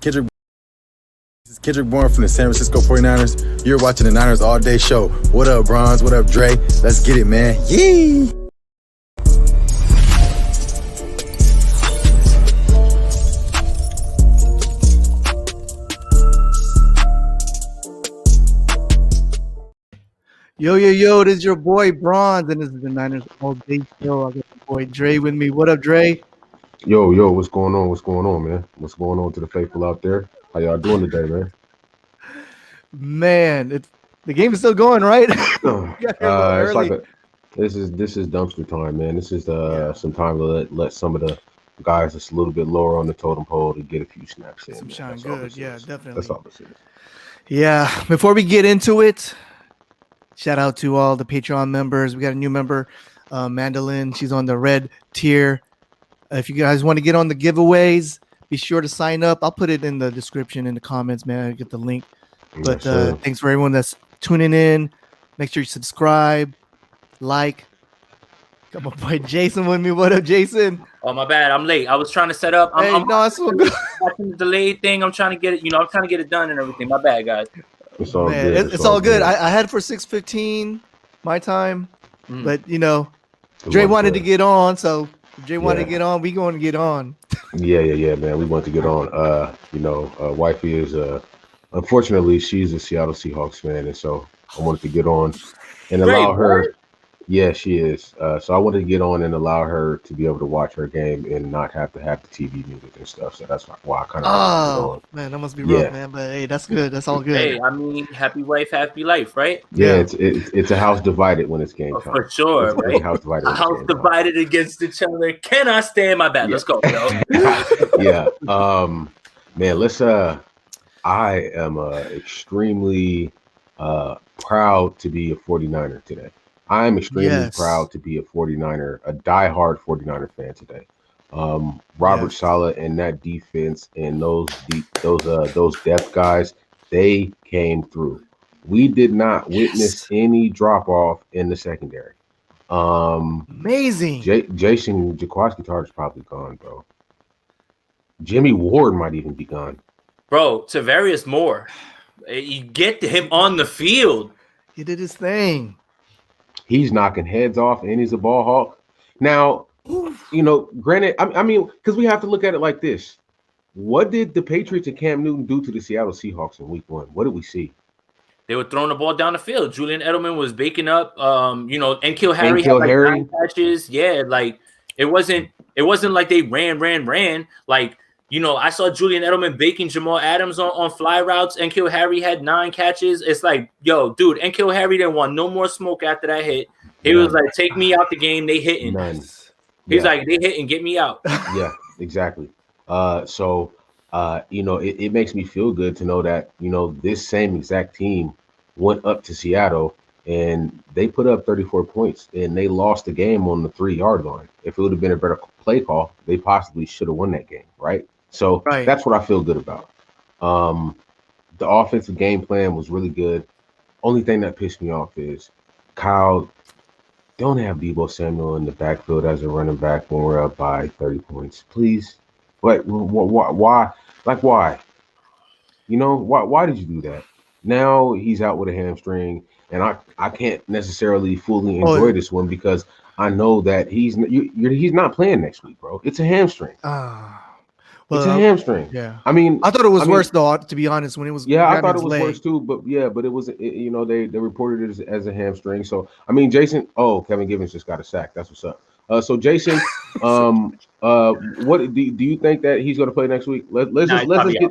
Kendrick. This is Kendrick Bourne from the San Francisco 49ers. You're watching the Niners All Day Show. What up, Bronze? What up, Dre? Let's get it, man. Yee! Yo, this is your boy Bronze, and this is the Niners All Day Show. I got my boy Dre with me. What up, Dre? Yo, what's going on? What's going on, man? What's going on to the faithful out there? How y'all doing today, man? Man, the game is still going, right? It's like this is dumpster time, man. This is some time to let some of the guys that's a little bit lower on the totem pole to get a few snaps in. Some shine good, yeah, definitely. That's all this is. Yeah, before we get into it, shout out to all the Patreon members. We got a new member, Mandolin. She's on the red tier. If you guys want to get on the giveaways, be sure to sign up. I'll put it in the description in the comments, man. I'll get the link. But thanks for everyone that's tuning in. Make sure you subscribe, like. Got my boy Jason with me. What up, Jason? Oh, my bad. I'm late. I was trying to set up. I'm watching the delayed thing. I'm trying to get it. I'm trying to get it done and everything. My bad, guys. It's all good. It's all good. I had for 6:15 my time, but Dre wanted to get on, so if Dre wanted to get on, we going to get on. Yeah, man. We want to get on. Wifey is unfortunately she's a Seattle Seahawks fan, and so I wanted to get on and allow her. Yeah, she is. So I wanted to get on and allow her to be able to watch her game and not have to have the TV music and stuff. So that's why I kind of. Oh man, that must be rough, man. But hey, that's good. That's all good. Hey, I mean, happy wife, happy life, right? Yeah, it's a house divided when it's game time. For sure, right? A house divided against each other. Can I stand my bad? Yeah. Let's go, yo. Yeah. Man, let's. I am extremely proud to be a 49er today. I'm extremely proud to be a 49er, a diehard 49er fan today. Robert Saleh and that defense and those depth guys, they came through. We did not witness any drop off in the secondary. Amazing. Jason Jaquiski-Tartt's probably gone, bro. Jimmy Ward might even be gone. Bro, Tavarius Moore, you get him on the field. He did his thing. He's knocking heads off, and he's a ball hawk. Now, granted, I mean, because we have to look at it like this. What did the Patriots and Cam Newton do to the Seattle Seahawks in Week 1? What did we see? They were throwing the ball down the field. Julian Edelman was baking up. N'Keal Harry had like 9 catches. Yeah, like it wasn't like they ran. Like, I saw Julian Edelman baking Jamal Adams on fly routes. N'Keal Harry had 9 catches. It's like, yo, dude, N'Keal Harry didn't want no more smoke after that hit. He was like, take me out the game. They hitting. He's like, they hitting. Get me out. Yeah, exactly. It makes me feel good to know that, this same exact team went up to Seattle and they put up 34 points and they lost the game on the 3-yard line. If it would have been a better play call, they possibly should have won that game, right? So that's what I feel good about. The offensive game plan was really good. Only thing that pissed me off is Kyle, don't have Deebo Samuel in the backfield as a running back when we're up by 30 points, please. But why? Like, why? Why did you do that? Now he's out with a hamstring, and I can't necessarily fully enjoy this one because I know that he's not playing next week, bro. It's a hamstring. It's a hamstring. Yeah. I mean, I thought it was worse though, to be honest, when it was. Yeah, I thought it was worse too, but it was. They reported it as a hamstring. So I mean, Jason. Oh, Kevin Givens just got a sack. That's what's up. So Jason, what do you think that he's going to play next week? Let's get.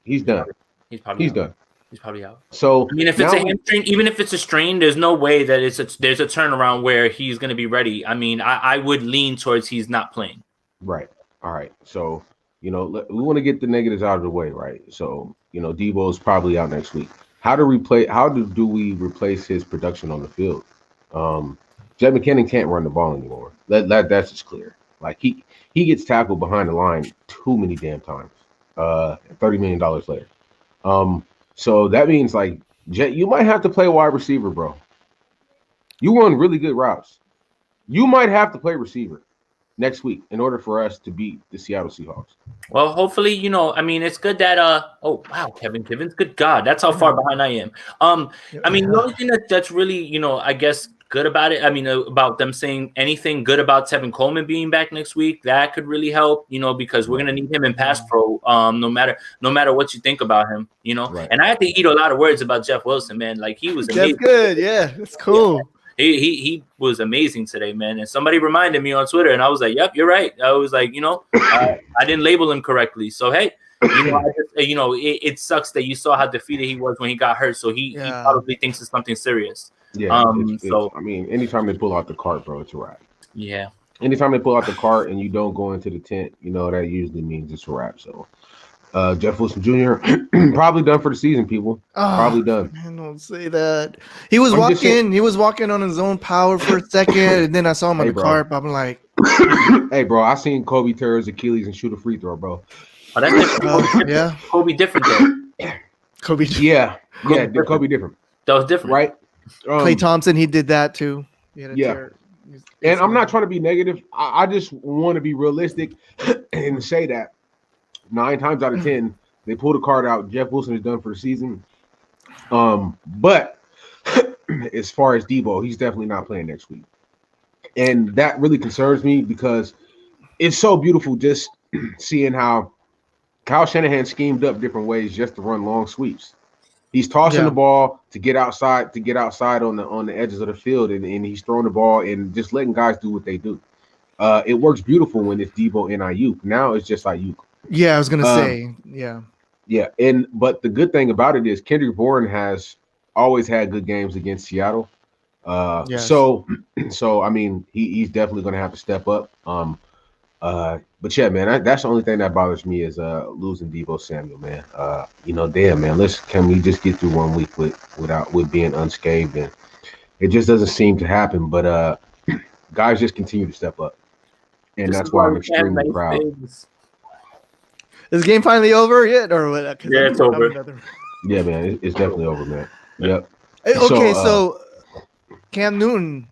He's done. He's done. He's probably out. So I mean, if it's a hamstring, even if it's a strain, there's no way that there's a turnaround where he's going to be ready. I mean, I would lean towards he's not playing. Right. All right. So. We want to get the negatives out of the way, right? So, Deebo is probably out next week. How do we replace his production on the field? Jerick McKinnon can't run the ball anymore. That's just clear. Like he gets tackled behind the line too many damn times. $30 million later. So that means like you might have to play wide receiver, bro. You run really good routes. You might have to play receiver. next week in order for us to beat the Seattle Seahawks. Well, hopefully, I mean, it's good that oh wow, Kevin Givens, good God, that's how far behind I am. I mean, the only thing that's really, I guess good about it, I mean, about them saying anything good about Tevin Coleman being back next week, that could really help, because we're gonna need him in pass pro, no matter what you think about him, Right. And I had to eat a lot of words about Jeff Wilson, man. Like he was amazing. That's good, yeah, that's cool. Yeah. He was amazing today, man. And somebody reminded me on Twitter, and I was like, "Yep, you're right." I was like, I didn't label him correctly. So hey, it sucks that you saw how defeated he was when he got hurt. So he probably thinks it's something serious. Yeah. I mean, anytime they pull out the cart, bro, it's a wrap. Yeah. Anytime they pull out the cart and you don't go into the tent, that usually means it's a wrap. So. Jeff Wilson Jr. probably done for the season, people. Probably done. Man, don't say that. He was walking on his own power for a second, and then I saw him on the cart. I'm like, hey, bro, I seen Kobe tear his Achilles and shoot a free throw, bro. Oh, that's different. Yeah. Kobe different though. Kobe. Yeah. Kobe different. That was different, right? Klay Thompson, he did that too. Yeah. And I'm not trying to be negative. I just want to be realistic and say that 9 times out of 10, they pull the card out. Jeff Wilson is done for the season. But as far as Deebo, he's definitely not playing next week. And that really concerns me because it's so beautiful just seeing how Kyle Shanahan schemed up different ways just to run long sweeps. He's tossing the ball to get outside on the edges of the field, and he's throwing the ball and just letting guys do what they do. It works beautiful when it's Deebo and Aiyuk. Now it's just Aiyuk. Yeah, I was gonna say, yeah. But the good thing about it is Kendrick Bourne has always had good games against Seattle. So I mean, he's definitely gonna have to step up. But yeah, man, that's the only thing that bothers me is losing Deebo Samuel, man. Damn, man, can we just get through 1 week with being unscathed? And it just doesn't seem to happen. But guys just continue to step up, and that's why I'm extremely proud. Is the game finally over yet, or what? Yeah, it's over. Yeah, man, it's definitely over, man. Yep. Okay, so Cam Newton,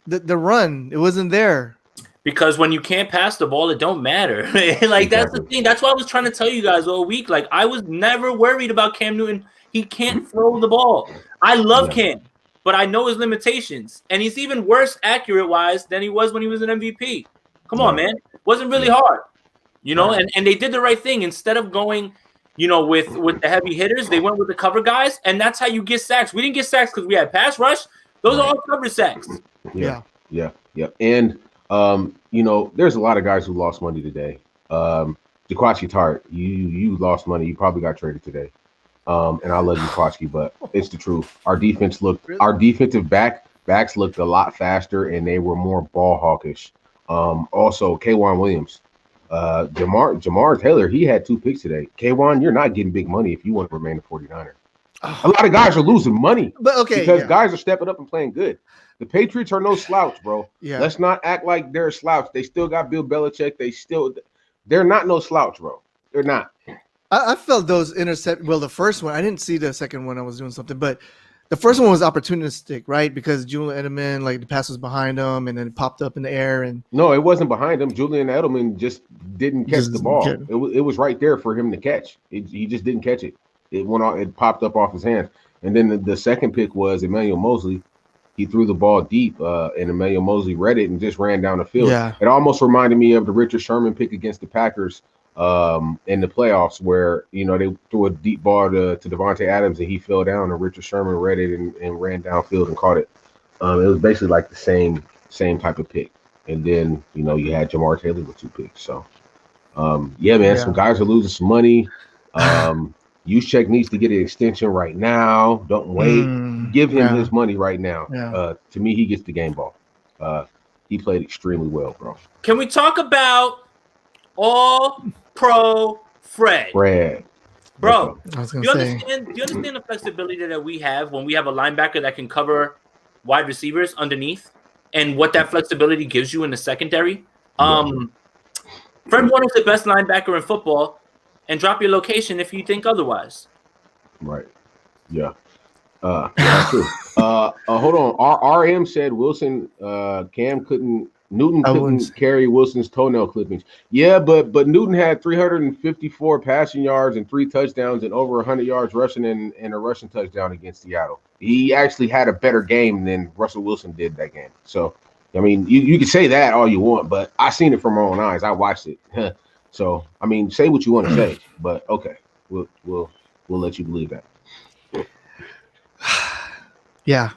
the run, it wasn't there. Because when you can't pass the ball, it don't matter. That's the thing. That's why I was trying to tell you guys all week. Like, I was never worried about Cam Newton. He can't throw the ball. I love Cam, but I know his limitations. And he's even worse accurate-wise than he was when he was an MVP. Come on, man. It wasn't really hard. And they did the right thing. Instead of going, with the heavy hitters, they went with the cover guys, and that's how you get sacks. We didn't get sacks because we had pass rush. Those are all cover sacks. Yeah. And there's a lot of guys who lost money today. Jaquachi Tart, you lost money. You probably got traded today. And I love Jaquachi, but it's the truth. Our defensive backs looked a lot faster, and they were more ball hawkish. Also, Kwon Williams. Jamar Taylor, he had 2 picks today. Kwon, you're not getting big money if you want to remain a 49er. A lot of guys are losing money because guys are stepping up and playing good. The Patriots are no slouch, bro. Yeah. Let's not act like they're a slouch. They still got Bill Belichick. They're not no slouch, bro. They're not. I felt those intercept. Well, the first one, I didn't see the second one. I was doing something, but the first one was opportunistic, right? Because Julian Edelman, the pass was behind him, and then it popped up in the air. And no, it wasn't behind him. Julian Edelman just didn't catch the ball. It was right there for him to catch. He just didn't catch it. It went off. It popped up off his hands. And then the second pick was Emmanuel Mosley. He threw the ball deep, and Emmanuel Mosley read it and just ran down the field. Yeah. It almost reminded me of the Richard Sherman pick against the Packers in the playoffs, where they threw a deep ball to Devontae Adams and he fell down, and Richard Sherman read it and ran downfield and caught it. It was basically like the same type of pick. And then you had Jamar Taylor with 2 picks. So some guys are losing some money. Juszczyk needs to get an extension right now. Don't wait. Give him his money right now. Yeah. To me, he gets the game ball. He played extremely well, bro. Can we talk about All-Pro Fred? Bro, do you understand the flexibility that we have when we have a linebacker that can cover wide receivers underneath, and what that flexibility gives you in the secondary? Fred Warner is the best linebacker in football. And drop your location if you think otherwise. Right. Yeah. That's true. Hold on. RM said Wilson, Cam couldn't Newton couldn't carry Wilson's toenail clippings. Yeah, but Newton had 354 passing yards and 3 touchdowns and over 100 yards rushing and a rushing touchdown against Seattle. He actually had a better game than Russell Wilson did that game. So, I mean, you can say that all you want, but I seen it from my own eyes. I watched it. So, I mean, say what you want to say, but okay, we'll let you believe that. Yeah.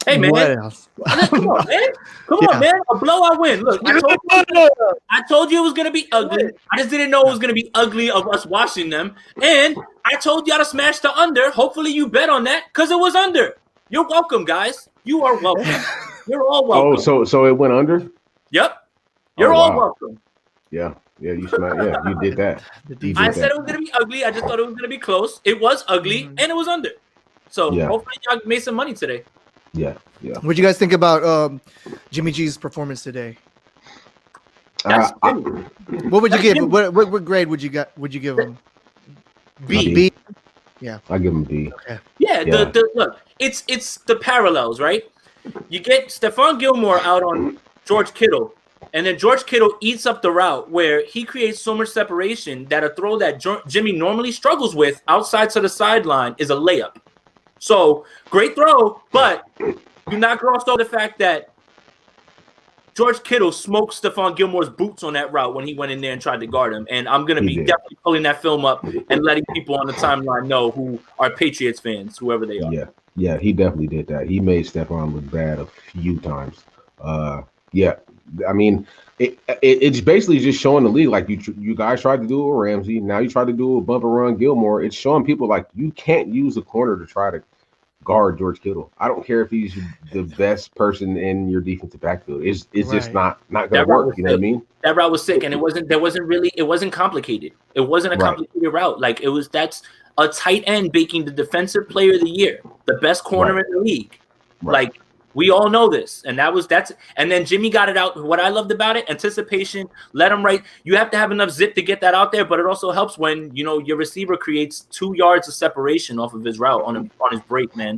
Hey, man. What else? Come on, man. Come on, man. A blowout win. Look, I told you it was going to be ugly. I just didn't know it was going to be ugly of us watching them. And I told y'all to smash the under. Hopefully you bet on that because it was under. You're welcome, guys. You are welcome. You're all welcome. Oh, so it went under? Yep. You're all welcome. Yeah, you did that. I said it was going to be ugly. I just thought it was going to be close. It was ugly, and it was under. So hopefully y'all made some money today. Yeah. What'd you guys think about Jimmy G's performance today? What would you give? What grade would you give him? B. Yeah, I give him B. Okay. Yeah. Look, it's the parallels, right? You get Stephon Gilmore out on George Kittle, and then George Kittle eats up the route where he creates so much separation that a throw that Jimmy normally struggles with outside to the sideline is a layup. So great throw, but do not gloss over the fact that George Kittle smoked Stephon Gilmore's boots on that route when he went in there and tried to guard him. And I'm going to be definitely pulling that film up and letting people on the timeline know who are Patriots fans, whoever they are. Yeah, he definitely did that. He made Stephon look bad a few times. I mean, it's basically just showing the league like you guys tried to do it with Ramsey. Now you try to do a bumper run Gilmore. It's showing people like you can't use a corner to try to guard George Kittle. I don't care if he's the best person in your defensive backfield. It's just not gonna work. You know what I mean? That route was sick, and it wasn't complicated. It wasn't a complicated route. Like that's a tight end making the defensive player of the year, the best corner in the league. Like we all know this, and and then Jimmy got it out. What I loved about it, anticipation, let him right. You have to have enough zip to get that out there, but it also helps when your receiver creates 2 yards of separation off of his route on his break, man.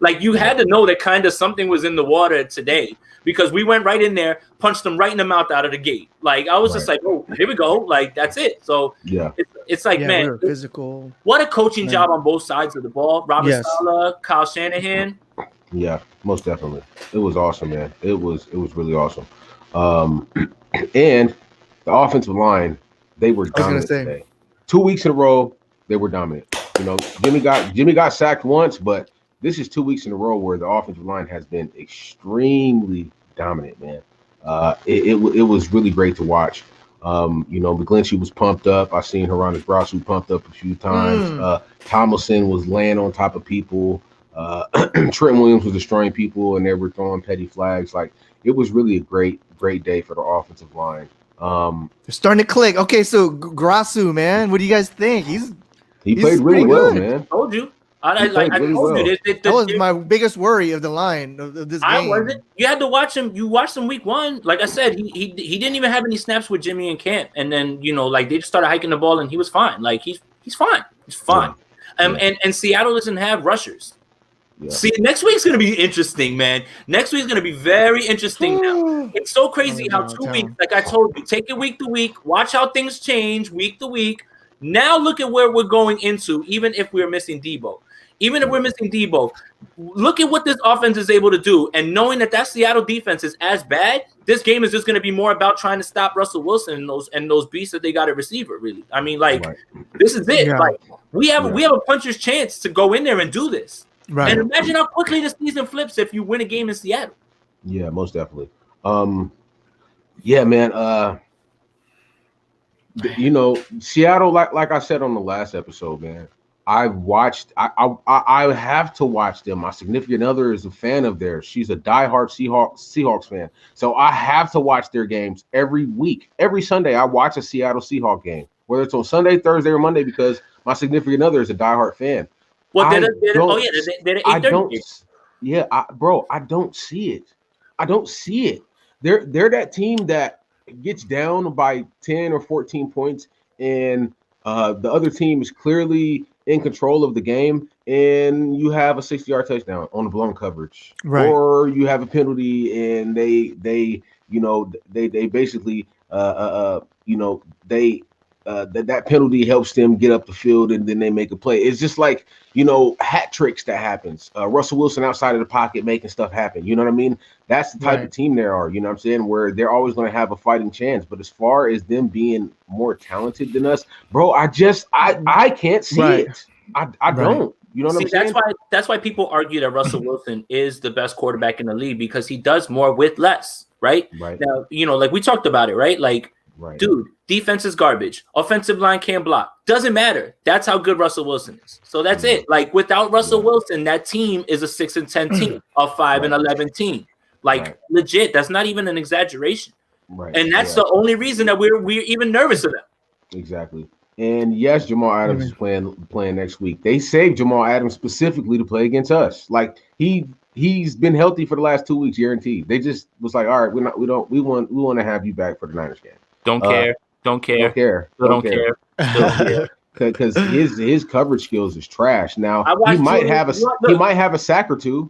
Like you had to know that kind of something was in the water today because we went right in there, punched him right in the mouth out of the gate. Like I was just like, oh, here we go. Like that's it. So it's like, man, physical. What a coaching job on both sides of the ball. Robert Saleh, Kyle Shanahan. Yeah, most definitely. It was awesome, man. It was really awesome. And the offensive line, they were dominant today. 2 weeks in a row, they were dominant. Jimmy got sacked once, but this is 2 weeks in a row where the offensive line has been extremely dominant, man. It was really great to watch. McGlinchey was pumped up. I seen Haranis Brasu pumped up a few times. Tomlinson was laying on top of people. Trent Williams was destroying people, and they were throwing petty flags. Like it was really a great day for the offensive line. They're starting to click. Okay, so Grasu, man, what do you guys think? He played really well, man. I told you. I told you. That was my biggest worry of the line of this game. I wasn't. You had to watch him. You watched him week 1. Like I said, he didn't even have any snaps with Jimmy in camp, and then they just started hiking the ball, and he was fine. Like he's fine. He's fine. And Seattle doesn't have rushers. Yeah. See, next week's going to be interesting, man. Next week's going to be very interesting now. It's so crazy how 2 weeks, like I told you, take it week to week, watch how things change week to week. Now look at where we're going into, even if we're missing Deebo. Look at what this offense is able to do. And knowing that Seattle defense is as bad, this game is just going to be more about trying to stop Russell Wilson and those beasts that they got at receiver, really. I mean, this is it. Yeah. Like we have a puncher's chance to go in there and do this. Right. And imagine how quickly the season flips if you win a game in Seattle. Yeah, most definitely. Yeah, man. Seattle, like I said on the last episode, man. I have to watch them. My significant other is a fan of theirs. She's a diehard Seahawks fan. So I have to watch their games every week. Every Sunday, I watch a Seattle Seahawks game, whether it's on Sunday, Thursday, or Monday, because my significant other is a diehard fan. Well, I don't see it. I don't see it. They're that team that gets down by 10 or 14 points, and the other team is clearly in control of the game and you have a 60-yard touchdown on a blown coverage, right. or you have a penalty and they basically that penalty helps them get up the field and then they make a play. It's just like, hat tricks that happens. Russell Wilson outside of the pocket making stuff happen. You know what I mean? That's the type of team they are, you know what I'm saying? Where they're always going to have a fighting chance. But as far as them being more talented than us, bro, I can't see it. I don't. You know what I'm saying? That's why people argue that Russell Wilson is the best quarterback in the league, because he does more with less, right? Right. Now, like we talked about it, right? Like, dude, defense is garbage. Offensive line can't block. Doesn't matter. That's how good Russell Wilson is. So that's it. Like, without Russell Wilson, that team is a 6-10 team, a 5-11 team. Like, legit. That's not even an exaggeration. Right. And that's the only reason that we're even nervous of them. Exactly. And yes, Jamal Adams is playing next week. They saved Jamal Adams specifically to play against us. Like, he's been healthy for the last 2 weeks, guaranteed. They just was like, all right, we want to have you back for the Niners game. Don't care. Because his coverage skills is trash. Now he might have a sack or two.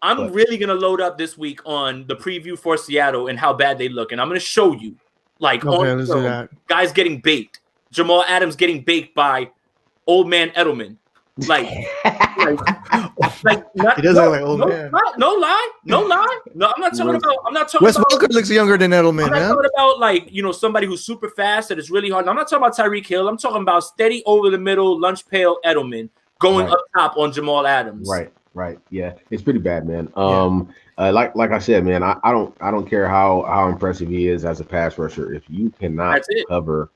I'm really gonna load up this week on the preview for Seattle and how bad they look, and I'm gonna show you, like, let's do that. Guys getting baked. Jamal Adams getting baked by old man Edelman. Like he doesn't look like old man. No lie. No, I'm not talking about. Wes Welker looks younger than Edelman. I'm not talking about, like, somebody who's super fast that is really hard. I'm not talking about Tyreek Hill. I'm talking about steady over the middle, lunch pail Edelman going up top on Jamal Adams. Right. Yeah, it's pretty bad, man. Like I said, man, I don't care how impressive he is as a pass rusher. If you cannot cover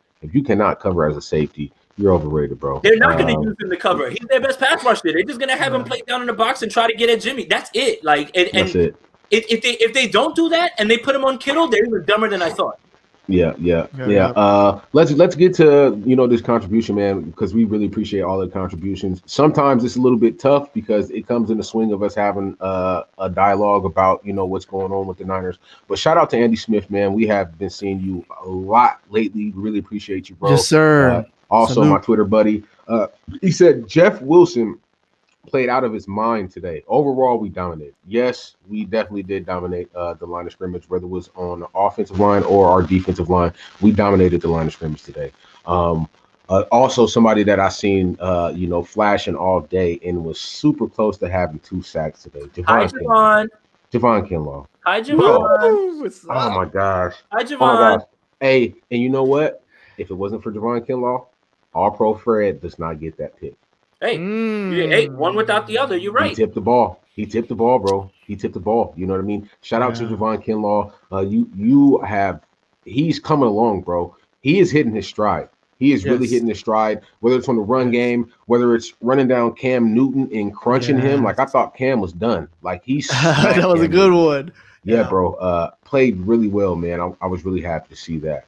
as a safety, you're overrated, bro. They're not going to use him to cover. He's their best pass rusher. They're just going to have him play down in the box and try to get at Jimmy. That's it. Like, that's it. If they don't do that and they put him on Kittle, they're even dumber than I thought. Yeah. Let's get to this contribution, man, because we really appreciate all the contributions. Sometimes it's a little bit tough because it comes in the swing of us having a dialogue about what's going on with the Niners. But shout out to Andy Smith, man. We have been seeing you a lot lately. Really appreciate you, bro. Yes, sir. Also, Salute. my Twitter buddy, he said Jeff Wilson played out of his mind today. Overall, we dominated. Yes, we definitely did dominate the line of scrimmage, whether it was on the offensive line or our defensive line. We dominated the line of scrimmage today. Also, somebody that I seen, flashing all day and was super close to having 2 sacks today. Javon Kinlaw. Hi, Javon. Oh my gosh. Hi, Javon. Hey, and you know what? If it wasn't for Javon Kinlaw, All-Pro Fred does not get that pick. Hey, one without the other. You're right. He tipped the ball, bro. He tipped the ball. You know what I mean? Shout out to Javon Kinlaw. He's coming along, bro. He is hitting his stride. He is really hitting his stride, whether it's on the run game, whether it's running down Cam Newton and crunching him. Like, I thought Cam was done. Like, he's that was a good one. Yeah, bro. Played really well, man. I was really happy to see that.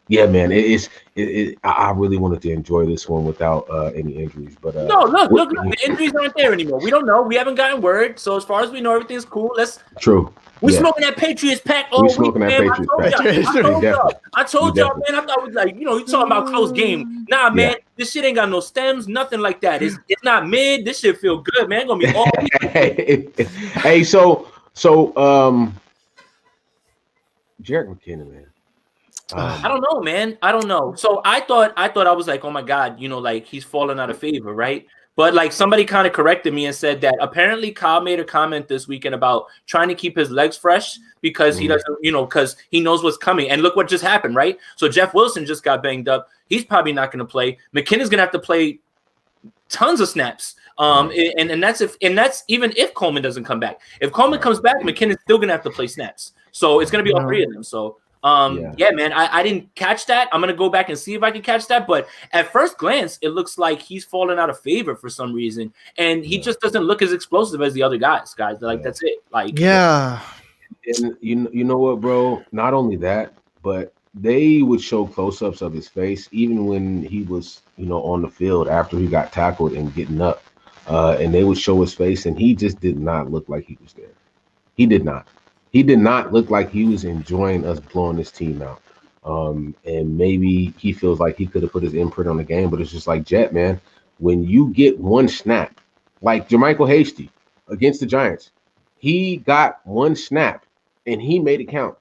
Yeah, man, I really wanted to enjoy this one without any injuries. But no, look, the injuries aren't there anymore. We don't know. We haven't gotten word. So as far as we know, everything's cool. We're smoking that Patriots pack all week, man. I told y'all, man. I thought it was like, you talking about close game. Nah, man, this shit ain't got no stems, nothing like that. It's not mid. This shit feel good, man. It's gonna be all week. Hey, so Jerick McKinnon, man. I don't know, man. I don't know. So I thought I was like, oh my God, like, he's falling out of favor, right? But, like, somebody kind of corrected me and said that apparently Kyle made a comment this weekend about trying to keep his legs fresh because he doesn't, because he knows what's coming. And look what just happened, right? So Jeff Wilson just got banged up. He's probably not going to play. McKinnon's going to have to play tons of snaps. And that's even if Coleman doesn't come back. If Coleman comes back, McKinnon's still going to have to play snaps. So it's going to be all 3 of them. So man, I didn't catch that. I'm gonna go back and see if I can catch that. But at first glance, it looks like he's fallen out of favor for some reason, and he just doesn't look as explosive as the other guys. Like, that's it. Like, and you know what, bro? Not only that, but they would show close-ups of his face even when he was, on the field after he got tackled and getting up, and they would show his face, and he just did not look like he was there. He did not. He did not look like he was enjoying us blowing this team out. And maybe he feels like he could have put his imprint on the game, but it's just like Jet, man. When you get one snap, like Jermichael Hasty against the Giants, he got one snap and he made it count.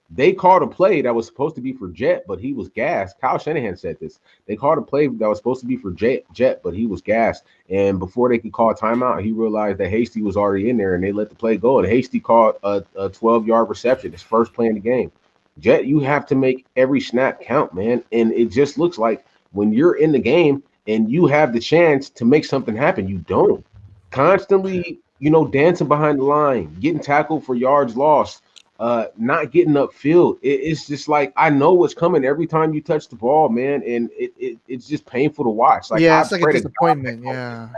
They called a play that was supposed to be for Jet, but he was gassed. Kyle Shanahan said this. They called a play that was supposed to be for Jet, but he was gassed. And before they could call a timeout, he realized that Hasty was already in there, and they let the play go. And Hasty caught a 12-yard reception, his first play in the game. Jet, you have to make every snap count, man. And it just looks like when you're in the game and you have the chance to make something happen, you don't. Constantly, dancing behind the line, getting tackled for yards lost, not getting upfield. It's just like, I know what's coming every time you touch the ball, man, and it's just painful to watch. Like, yeah, it's like a disappointment. Yeah,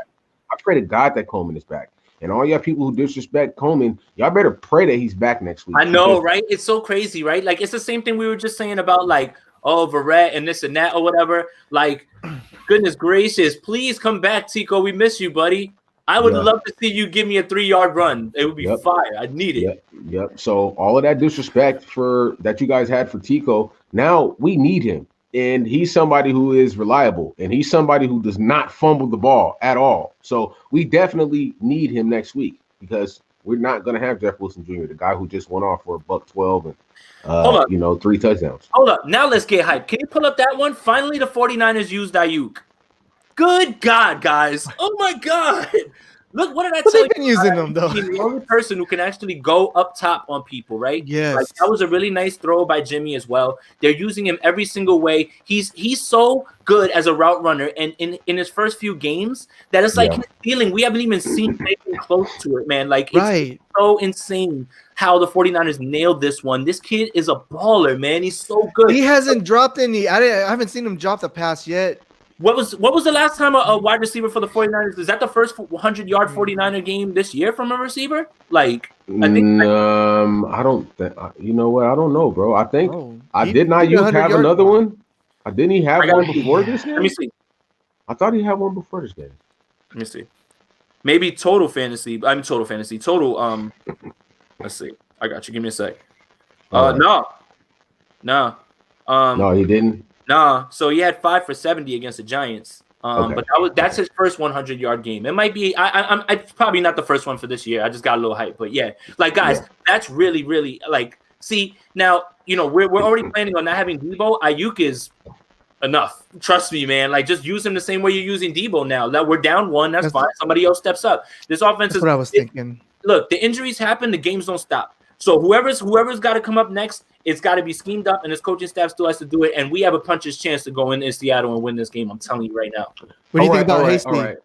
I pray to God that Coleman is back. And all y'all people who disrespect Coleman, y'all better pray that he's back next week. I know, right? It's so crazy, right? Like, it's the same thing we were just saying about, like, Verrett and this and that or whatever. Like, goodness gracious, please come back, Tico. We miss you, buddy. I would love to see you give me a 3-yard run. It would be fire. I need it. Yep. So all of that disrespect that you guys had for Tico, now we need him. And he's somebody who is reliable. And he's somebody who does not fumble the ball at all. So we definitely need him next week because we're not going to have Jeff Wilson Jr., the guy who just went off for $112 and 3 touchdowns. Hold up. Now let's get hyped. Can you pull up that one? Finally, the 49ers used Aiyuk. Good God, guys. Oh, my God. Look, what did I tell you? They've been using them, though. He's the only person who can actually go up top on people, right? Yes. Like, that was a really nice throw by Jimmy as well. They're using him every single way. He's so good as a route runner, and in his first few games, that it's like his feeling. We haven't even seen anything close to it, man. Like, it's so insane how the 49ers nailed this one. This kid is a baller, man. He's so good. He hasn't dropped any. I haven't seen him drop the pass yet. What was the last time a wide receiver for the 49ers? Is that the first 100-yard 49er game this year from a receiver? Like, I think. I don't think. You know what? I don't know, bro. I think did not you have another one? Didn't he have one before this game? Let me see. I thought he had one before this game. Let me see. Maybe total fantasy. Total fantasy. Total. Let's see. I got you. Give me a sec. No. No, he didn't. Nah, so he had 5 for 70 against the Giants. But that's his first 100-yard game. It might be. I'm probably not the first one for this year. I just got a little hype, but yeah, like guys, that's really, really like. See, now we're already planning on not having Deebo. Aiyuk is enough. Trust me, man. Like, just use him the same way you're using Deebo now. That we're down 1, that's fine. Somebody else steps up. This offense is what I was thinking. Look, the injuries happen. The games don't stop. So whoever's got to come up next, it's got to be schemed up, and his coaching staff still has to do it. And we have a puncher's chance to go in Seattle and win this game. I'm telling you right now. What do you think about Hasty?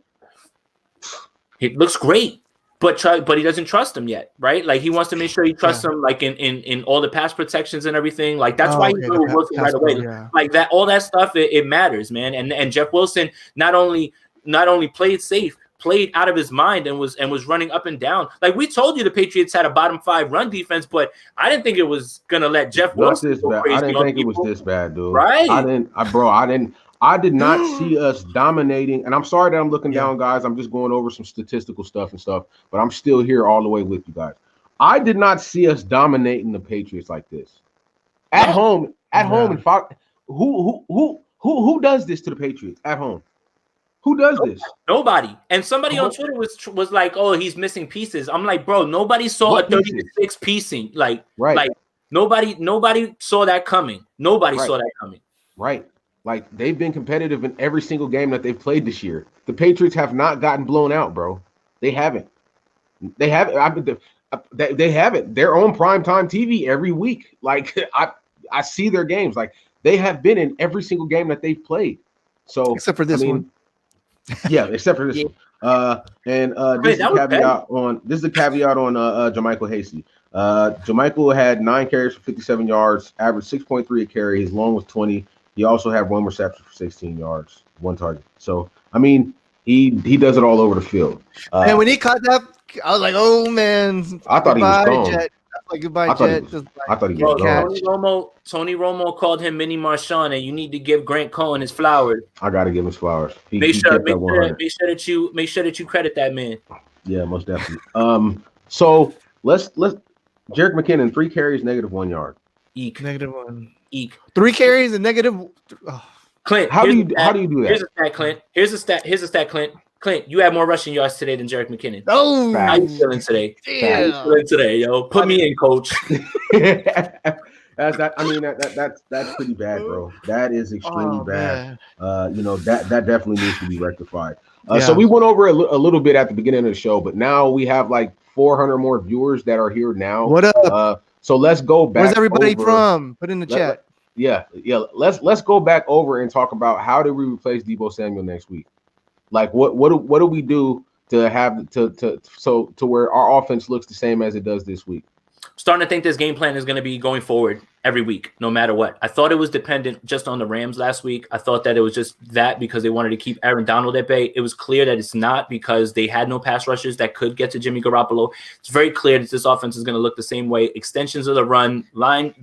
It looks great, but he doesn't trust him yet, right? Like, he wants to make sure he trusts him, like in all the pass protections and everything. Like, that's why he's doing Wilson right away. Like that, all that stuff, it matters, man. And Jeff Wilson not only played safe, played out of his mind and was running up and down. Like, we told you the Patriots had a bottom 5 run defense, but I didn't think it was gonna let Jeff Wilson go crazy. I didn't think it was this bad, dude. Right? I did not see us dominating. And I'm sorry that I'm looking down, guys. I'm just going over some statistical stuff and stuff, but I'm still here all the way with you guys. I did not see us dominating the Patriots like this. At home. And who does this to the Patriots at home? Who does this? Nobody. And somebody on Twitter was like, "Oh, he's missing pieces." I'm like, bro, nobody saw a 36 piecing. Like nobody saw that coming. Nobody saw that coming. Right. Like, they've been competitive in every single game that they've played this year. The Patriots have not gotten blown out, bro. They haven't. They haven't. They haven't. They're on primetime TV every week. Like, I see their games. Like, they have been in every single game that they've played. So except for this one. Yeah, except for this one. This is the caveat on Jermichael Hasty. Jermichael had 9 carries for 57 yards, averaged 6.3 a carry. His long was 20. He also had 1 reception for 16 yards, 1 target. So, I mean, he does it all over the field. And when he caught that, I was like, oh, man. I thought he was gone. Jet. Like, goodbye, Jet. I thought he was gone. Tony Romo called him Mini Marchand, and you need to give Grant Cohen his flowers. I got to give him his flowers. Make sure that you credit that man. Yeah, most definitely. So let's Jerick McKinnon, 3 carries, -1 yard. -1. Eek. 3 carries and negative. Oh. Clint, how do you do that? Here's a stat, Clint. Here's a stat, Clint. Clint, you had more rushing yards today than Jerick McKinnon. Oh, how you feeling today? Yeah. How you feeling today, yo? Put me in, coach. That's pretty bad, bro. That is extremely bad. Man. That definitely needs to be rectified. So we went over a little bit at the beginning of the show, but now we have like 400 more viewers that are here now. What up? So let's go back. Where's everybody from? Put in the chat. Yeah. Let's go back over and talk about how do we replace Deebo Samuel next week? Like what do we do to have to where our offense looks the same as it does this week? Starting to think this game plan is going to be going forward every week, no matter what. I thought it was dependent just on the Rams last week. I thought that it was just that because they wanted to keep Aaron Donald at bay. It was clear that it's not because they had no pass rushers that could get to Jimmy Garoppolo. It's very clear that this offense is going to look the same way. Extensions of the run, line,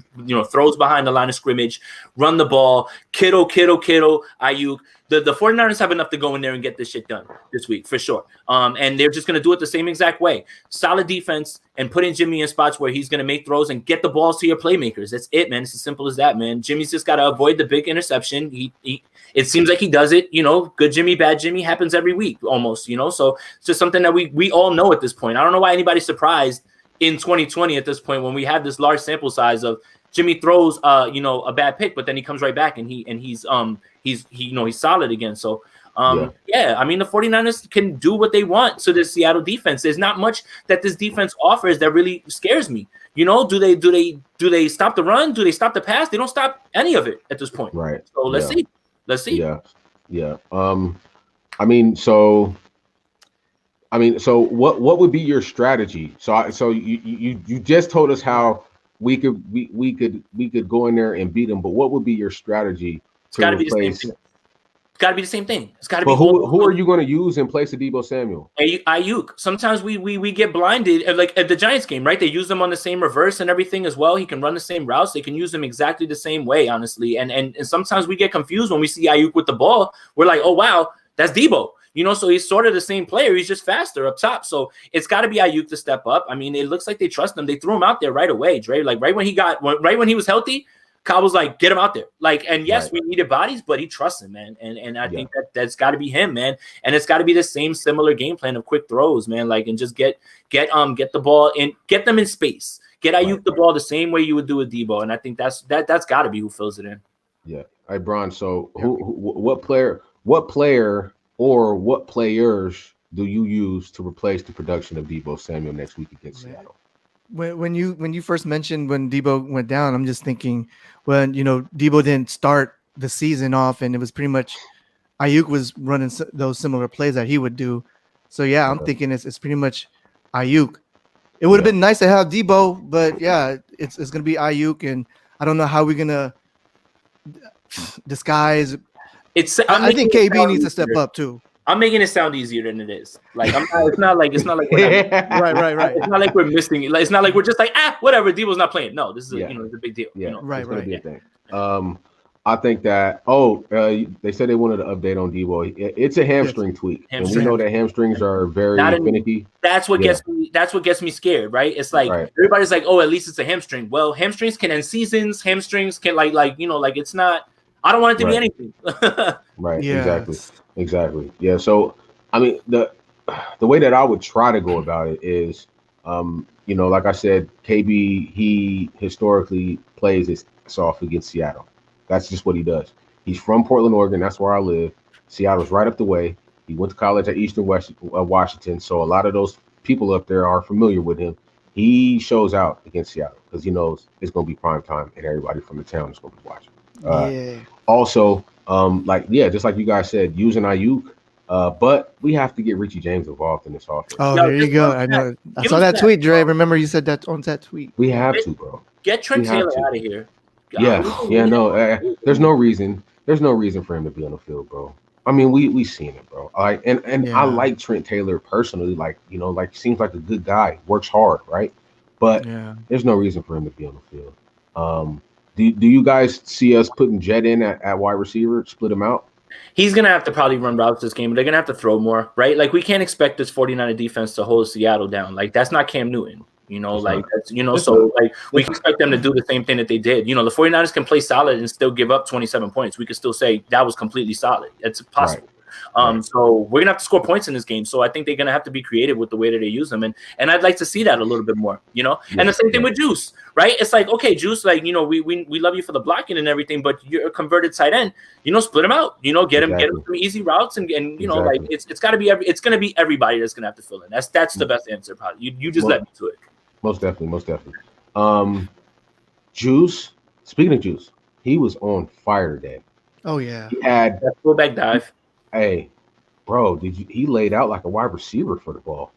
throws behind the line of scrimmage, run the ball, Kittle, Aiyuk. The 49ers have enough to go in there and get this shit done this week for sure. And they're just going to do it the same exact way. Solid defense and putting Jimmy in spots where he's going to make throws and get the balls to your playmakers. That's it, man. It's as simple as that, man. Jimmy's just got to avoid the big interception. It seems like he does it, good Jimmy, bad Jimmy happens every week almost, so it's just something that we all know at this point. I don't know why anybody's surprised in 2020 at this point when we have this large sample size of Jimmy throws, a bad pick, but then he comes right back and he's solid again. So, the 49ers can do what they want to this Seattle defense. There's not much that this defense offers that really scares me. Do they stop the run? Do they stop the pass? They don't stop any of it at this point. Right. So let's see. Yeah. So what would be your strategy? So you just told us how we could go in there and beat them, but what would be your strategy? It's got to be the same thing. It's got to be the same thing. It's got to be. But who are you going to use in place of Deebo Samuel? Aiyuk. Sometimes we get blinded, like at the Giants game, right? They use them on the same reverse and everything as well. He can run the same routes. They can use them exactly the same way, honestly. And sometimes we get confused when we see Aiyuk with the ball. We're like, oh wow, that's Deebo. So he's sort of the same player. He's just faster up top. So it's got to be Aiyuk to step up. I mean, it looks like they trust him. They threw him out there right away, Trey. Like right when he was healthy, Kyle was like, get him out there. Like, and yes, we needed bodies, but he trusts him, man. And I think that's got to be him, man. And it's got to be the same similar game plan of quick throws, man. Like, and just get the ball and get them in space. Get Aiyuk the ball the same way you would do with Deebo. And I think that's got to be who fills it in. Yeah. All right, Bron. So what player or what players do you use to replace the production of Deebo Samuel next week against Seattle? When you first mentioned when Deebo went down, I'm just thinking when Deebo didn't start the season off, and it was pretty much Aiyuk was running those similar plays that he would do. So yeah, I'm thinking it's pretty much Aiyuk. It would have been nice to have Deebo, but yeah, it's gonna be Aiyuk, and I don't know how we're gonna disguise. I think KB needs to step up too. I'm making it sound easier than it is. Like it's not like we're right. It's not like we're missing it. Like, it's not like we're just like whatever. Deebo's not playing. No, this is it's a big deal. Yeah, right. Be a thing. I think that they said they wanted an update on Deebo. It's a hamstring tweak, and we know that hamstrings are very finicky. That's what gets me. That's what gets me scared. Right? It's like everybody's like, oh, at least it's a hamstring. Well, hamstrings can end seasons. Hamstrings can like it's not. I don't want it to be anything. Right. Yeah. Exactly. Yeah. So, I mean, the way that I would try to go about it is, like I said, KB, he historically plays his ass off against Seattle. That's just what he does. He's from Portland, Oregon. That's where I live. Seattle's right up the way. He went to college at Eastern Washington. So a lot of those people up there are familiar with him. He shows out against Seattle because he knows it's going to be prime time and everybody from the town is going to be watching. Also, just like you guys said, using Aiyuk, but we have to get Richie James involved in this offense. Oh, there you go. I know. I saw that tweet, Dre. Remember you said that on that tweet. We have to, bro. Get Trent Taylor out of here. There's no reason. There's no reason for him to be on the field, bro. I mean, we seen it, bro. I like Trent Taylor personally. Seems like a good guy, works hard, right? But there's no reason for him to be on the field. Do you guys see us putting Jet in at wide receiver, split him out? He's going to have to probably run routes this game, but they're going to have to throw more, right? Like, we can't expect this 49er defense to hold Seattle down. Like, that's not Cam Newton. You know, like that's, you know, so like we can expect them to do the same thing that they did. You know, the 49ers can play solid and still give up 27 points. We could still say that was completely solid. It's possible. So we're gonna have to score points in this game. So I think they're gonna have to be creative with the way that they use them, and I'd like to see that a little bit more, you know. And the same thing with Juice, right? It's like, okay, Juice, like, you know, we love you for the blocking and everything, but you're a converted tight end, you know, split him out, you know, get him some easy routes, and you know, like it's gonna be everybody that's gonna have to fill in. That's the best answer, probably. You just let me to it. Most definitely. Juice. Speaking of Juice, he was on fire today. Oh yeah, he had that fullback dive. Hey, bro, he laid out like a wide receiver for the ball.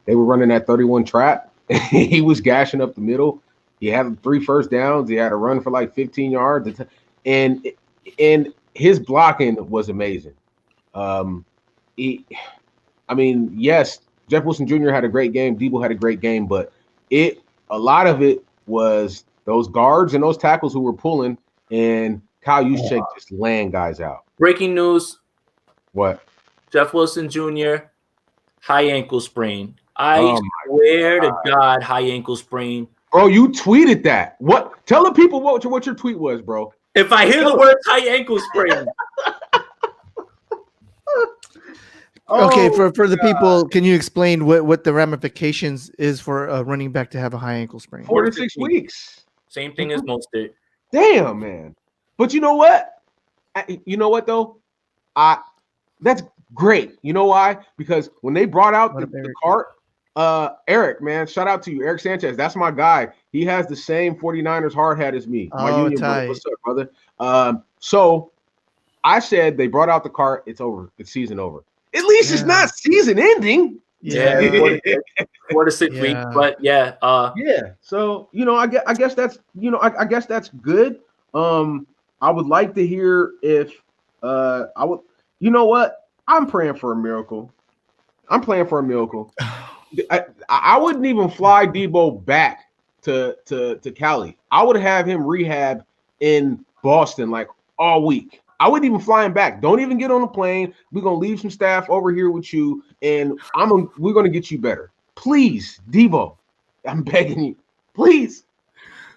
They were running that 31 trap. He was gashing up the middle. He had 3 first downs. He had a run for like 15 yards. And his blocking was amazing. Yes, Jeff Wilson Jr. had a great game. Deebo had a great game, but a lot of it was those guards and those tackles who were pulling, and Kyle Juszczyk just laying guys out. Breaking news. What? Jeff Wilson Jr., high ankle sprain. I swear to God, high ankle sprain. Bro, you tweeted that. What? Tell the people what your tweet was, bro. If I hear the word high ankle sprain. Okay, for the people, can you explain what the ramifications is for a running back to have a high ankle sprain? 4 to 6 weeks. Same thing as Mostert. Damn, man. But you know what? Though? That's great. You know why? Because when they brought out the cart, Eric, man, shout out to you, Eric Sanchez. That's my guy. He has the same 49ers hard hat as me. My union brother. What's up, brother? So I said they brought out the cart. It's over. It's season over. At least it's not season ending. Yeah, 4 to 6 weeks. But yeah. So I guess that's I guess that's good. I would like to hear if I would. You know what? I'm praying for a miracle. I'm praying for a miracle. I wouldn't even fly Deebo back to Cali. I would have him rehab in Boston like all week. I wouldn't even fly him back. Don't even get on the plane. We're gonna leave some staff over here with you, and we're gonna get you better. Please, Deebo, I'm begging you. Please,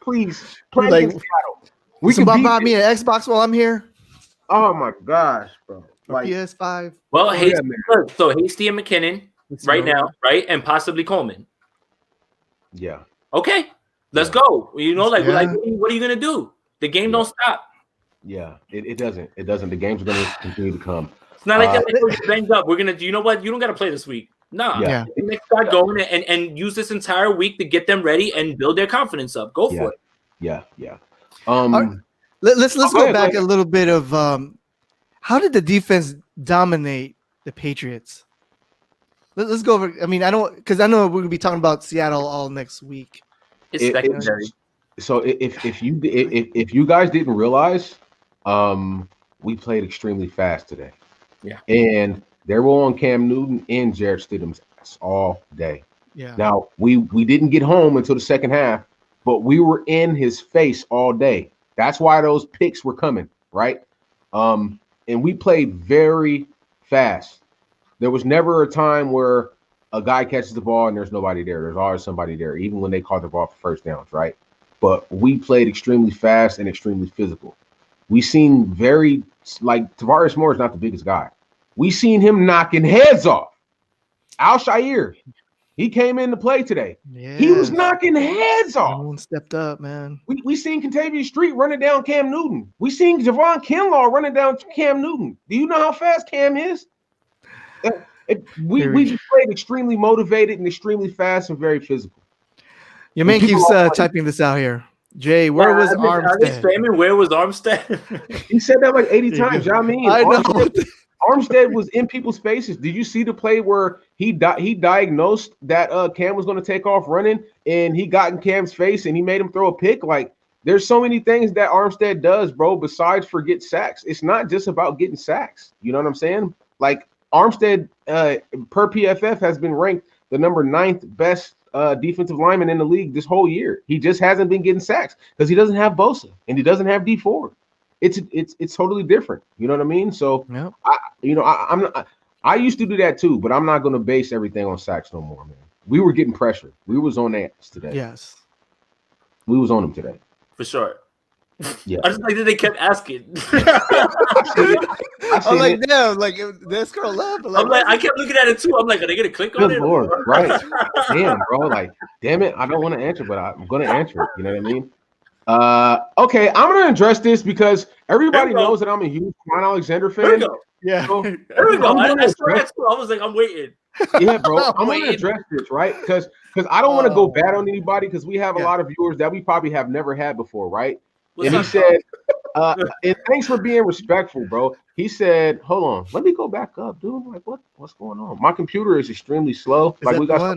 play against Seattle. We can buy me an Xbox while I'm here. Oh my gosh, bro! Like, PS5. Well, Hasty and McKinnon right now, right, and possibly Coleman. Yeah. Okay, let's go. You know, like what are you gonna do? The game don't stop. Yeah, it doesn't. It doesn't. The games are going to continue to come. It's not like that. Banged up. We're gonna. You know what? You don't got to play this week. Nah. Let's start going and use this entire week to get them ready and build their confidence up. Go for it. Yeah. Let's go back a little bit of how did the defense dominate the Patriots? Let's go over. I mean, I know we're gonna be talking about Seattle all next week. It's secondary. So if you guys didn't realize, we played extremely fast today. Yeah. And they were on Cam Newton and Jarrett Stidham's ass all day. Yeah. Now we didn't get home until the second half, but we were in his face all day. That's why those picks were coming, right? And we played very fast. There was never a time where a guy catches the ball and there's nobody there. There's always somebody there, even when they caught the ball for first downs, right? But we played extremely fast and extremely physical. We seen Tavares Moore is not the biggest guy. We seen him knocking heads off. Al-Shaair, he came in to play today. Yeah. He was knocking heads off. Everyone stepped up, man. We seen Contavious Street running down Cam Newton. We seen Javon Kinlaw running down Cam Newton. Do you know how fast Cam is? We just played extremely motivated and extremely fast and very physical. Your man keeps typing this out here. Jay, where was Armstead? Where was Armstead? He said that like 80 times. I mean, I know. Armstead was in people's faces. Did you see the play where he diagnosed that Cam was going to take off running, and he got in Cam's face and he made him throw a pick? Like, there's so many things that Armstead does, bro, besides for get sacks. It's not just about getting sacks. You know what I'm saying? Like, Armstead, per PFF, has been ranked the number 9th best defensive lineman in the league this whole year. He just hasn't been getting sacks because he doesn't have Bosa and he doesn't have D4. It's totally different. You know what I mean? So I used to do that too, but I'm not going to base everything on sacks no more, man. we were getting pressure. We was on their ass today. Yes. We was on them today. For sure. Yeah. I just like that they kept asking. I'm like, damn, like this girl love. I'm like, I kept looking at it too. I'm like, are they gonna click on Good it? Lord, right? Damn, bro. Like, damn it, I don't want to answer, but I'm gonna answer it. You know what I mean? Okay, I'm gonna address this because everybody knows that I'm a huge Kwon Alexander fan. There we go. Yeah. So, There we go. I saw that too. I was like, I'm waiting. yeah, bro. I'm gonna address this, right? Because I don't want to go bad on anybody because we have a lot of viewers that we probably have never had before, right? And he said, and thanks for being respectful, bro. He said, hold on, let me go back up, dude. Like, what's going on? My computer is extremely slow. Is like, we got all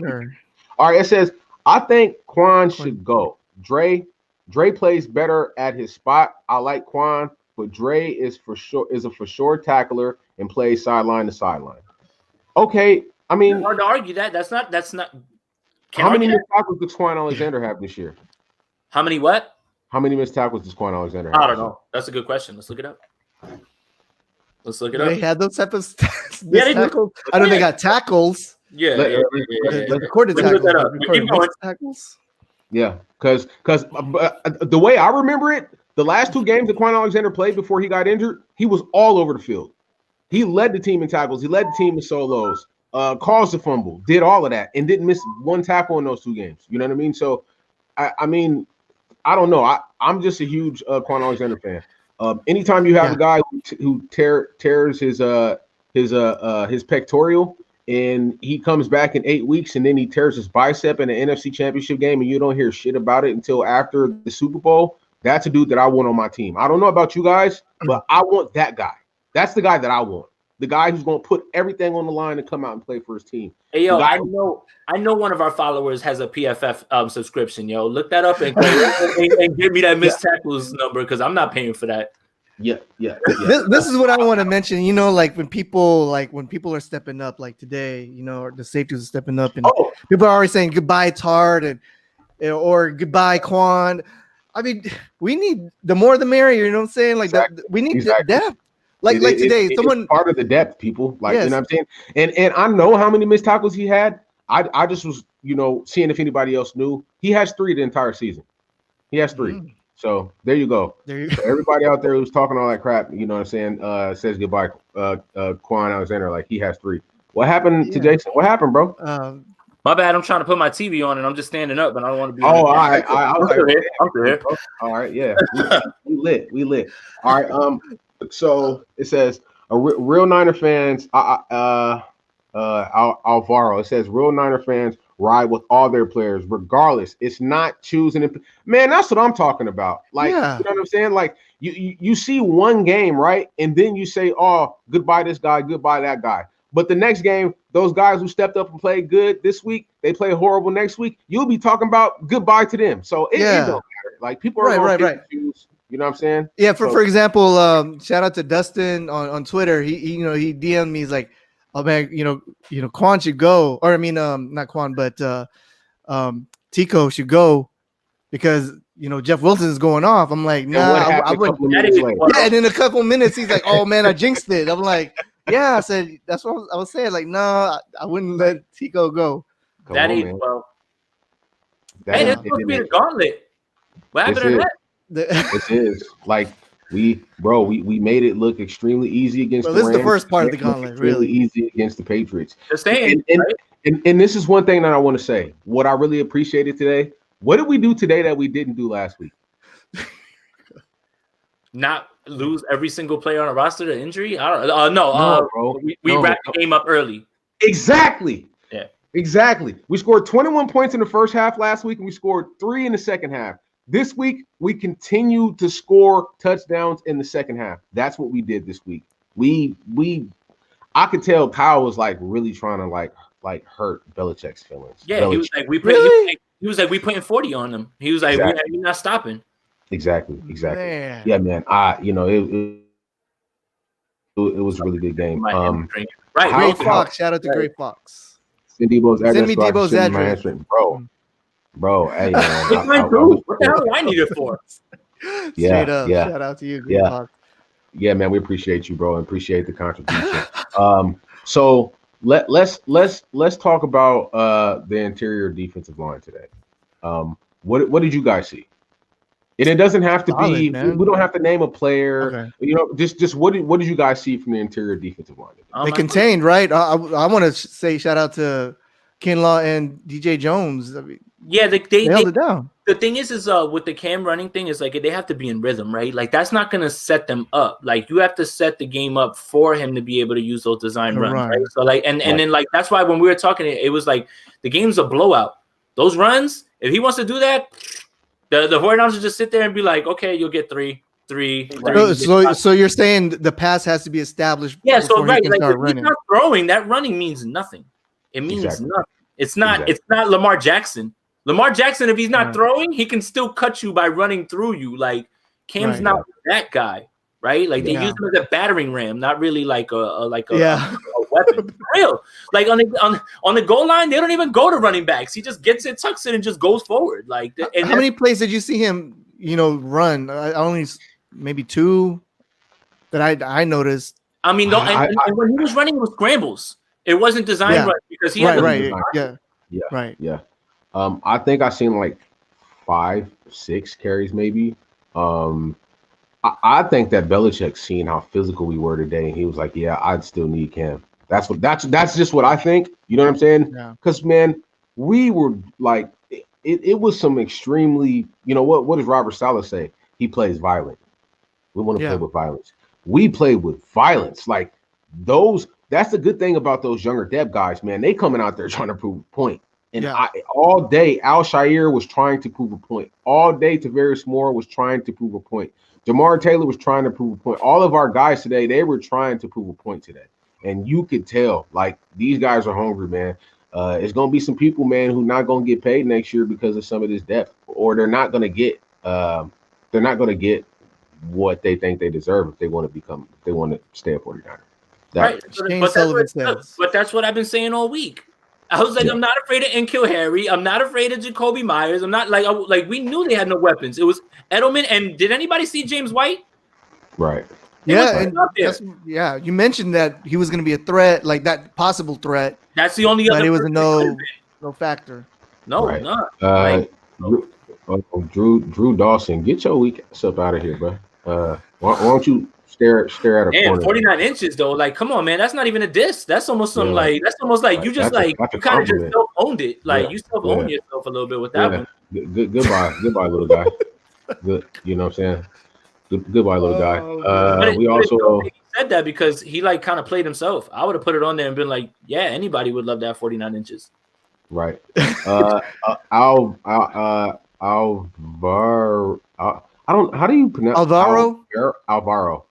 right. It says, I think Kwon should go. Dre plays better at his spot. I like Kwon, but Dre is a for sure tackler and plays sideline to sideline. Okay, I mean, hard to argue that. That's not. How many missed tackles does Kwon Alexander have this year? How many what? How many missed tackles does Kwon Alexander have? I don't know. That's a good question. Let's look it up. They had those type of stats. Yeah, they tackles. I know they got tackles. Yeah. Recorded tackles. Yeah, because the way I remember it, the last two games that Kwon Alexander played before he got injured, he was all over the field. He led the team in tackles. He led the team in solos, caused a fumble, did all of that, and didn't miss one tackle in those two games. You know what I mean? So, I mean, I don't know. I'm just a huge Kwon Alexander fan. Anytime you have a guy who tears his pectoral and he comes back in 8 weeks and then he tears his bicep in the NFC Championship game and you don't hear shit about it until after the Super Bowl, that's a dude that I want on my team. I don't know about you guys, but I want that guy. That's the guy that I want. The guy who's going to put everything on the line and come out and play for his team. Hey, yo, I know one of our followers has a PFF subscription, yo. Look that up and give me that missed tackles number because I'm not paying for that. Yeah. This is what I want to mention. You know, like when people are stepping up, like today, you know, or the safeties are stepping up, and people are already saying goodbye, Tard, or goodbye, Kwon. I mean, we need the more the merrier. You know what I'm saying? Like we need depth. Like today, someone part of the depth, people. Like, you know what I'm saying? And I know how many missed tackles he had. I just was, you know, seeing if anybody else knew. He has 3 the entire season. He has 3. So there you go. So everybody out there who's talking all that crap, you know what I'm saying, says goodbye, Kwon Alexander, like he has 3. What happened to Jason? What happened, bro? My bad. I'm trying to put my TV on and I'm just standing up, and I don't want to be. Oh, all right. I'm still here. All right, yeah. We lit. All right. So it says real Niner fans. Alvaro. It says real Niner fans ride with all their players, regardless. It's not choosing. Man, that's what I'm talking about. Like, you know what I'm saying? Like, you see one game, right? And then you say, oh, goodbye this guy, goodbye that guy. But the next game, those guys who stepped up and played good this week, they play horrible next week. You'll be talking about goodbye to them. So it don't matter. Like, people are right. Confused. You know what I'm saying? Yeah. For example, shout out to Dustin on Twitter. He DM'd me. He's like, oh man, you know, Kwon should go, or I mean, not Kwon, but Tico should go because you know Jeff Wilson is going off. I'm like, nah, I wouldn't. Yeah, and in a couple minutes, he's like, oh man, I jinxed it. I'm like, yeah, I said that's what I was saying. Like, no, I wouldn't let Tico go. That ain't well. Hey, that's supposed to be the gauntlet. What happened to that? This is like we made it look extremely easy against the Rams. This is the first part of the gauntlet, really easy against the Patriots. Just saying, and this is one thing that I want to say. What I really appreciated today. What did we do today that we didn't do last week? Not lose every single player on a roster to injury. I don't no, bro. We wrapped the game up early. Exactly. Yeah. Exactly. We scored 21 points in the first half last week, and we scored 3 in the second half. This week, we continue to score touchdowns in the second half. That's what we did this week. I could tell Kyle was like really trying to like hurt Belichick's feelings. Yeah, he was like, he was like, we putting 40 on them. He was like, we're not stopping. Exactly. Man. Yeah, man. It was a really good game. Right. Great Fox. Shout out to Great Fox. Send me Deebo's address. Bro, hey, man. What the hell do I need it for? Straight up. Shout out to you, Great Fox. Yeah, man. We appreciate you, bro, and appreciate the contribution. So let's talk about the interior defensive line today. What did you guys see? And it doesn't have to be. Man. We don't have to name a player. Okay. You know, just what did you guys see from the interior defensive line? They contained, right? I want to say shout out to Kinlaw and DJ Jones. I mean, yeah, they held it down. The thing is with the cam running thing is like they have to be in rhythm, right? Like that's not gonna set them up. Like you have to set the game up for him to be able to use those design runs, right? So like and then like that's why when we were talking, it was like the game's a blowout. Those runs, if he wants to do that, the 49ers will just sit there and be like, okay, you'll get three. So you're saying the pass has to be established. Yeah, so right, like if he's not throwing, that running means nothing. It means nothing. It's not. It's not Lamar Jackson. Lamar Jackson, if he's not throwing, he can still cut you by running through you. Like Cam's not that guy, right? Like they use him as a battering ram, not really like a weapon. For real. Like on the goal line, they don't even go to running backs. He just gets it, tucks it, and just goes forward. Like and how many plays did you see him, run? I only maybe 2 that I noticed. I mean, and when he was running, it was scrambles. It wasn't designed right because he had Yeah. I think I seen like 5, 6 carries maybe. I think that Belichick seen how physical we were today, and he was like, "Yeah, I'd still need Cam." That's just what I think. You know what I'm saying? Because man, we were like, it was some extremely. You know what does Robert Saleh say? He plays violent. We want to play with violence. We play with violence. Like those. That's the good thing about those younger depth guys, man. They coming out there trying to prove a point. And all day, Al-Shaair was trying to prove a point. All day, Tavares Moore was trying to prove a point. Jamar Taylor was trying to prove a point. All of our guys today, they were trying to prove a point today. And you could tell, like, these guys are hungry, man. It's going to be some people, man, who not going to get paid next year because of some of this depth. Or they're not going to get what they think they deserve if they want to stay a 49er. Right. But that's what I've been saying all week. I was like, I'm not afraid of N'Keal Harry. I'm not afraid of Jacoby Myers. I'm not like we knew they had no weapons. It was Edelman. And did anybody see James White? Right. You mentioned that he was going to be a threat, like that possible threat. That's the only other. But it was no factor. No, not. Drew Dawson, get your weak ass up out of here, bro. Why don't you stare at a corner? 49 inches though. Like, come on, man. That's not even a diss. That's almost you kind of just self-owned it. Like you self-owned yourself a little bit with that one. Goodbye, little guy. Good, you know what I'm saying? Goodbye, little guy. We also said that because he like kind of played himself. I would have put it on there and been like, yeah, anybody would love that 49 inches. Right. Alvaro. How do you pronounce Alvaro?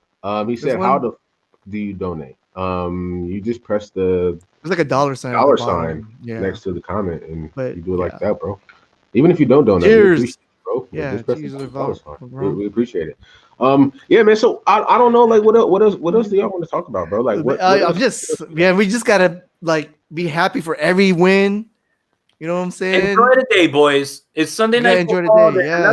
He said, "How do you donate?" You just press the. It's like a $sign. Next to the comment, and you do it like that, bro. Even if you don't donate, cheers, bro. Yeah, just press the $sign. We appreciate it. Man. So I don't know, like what else do y'all want to talk about, bro? Like we just gotta like be happy for every win. You know what I'm saying? Enjoy the day, boys. It's Sunday night. Enjoy the day. Yeah.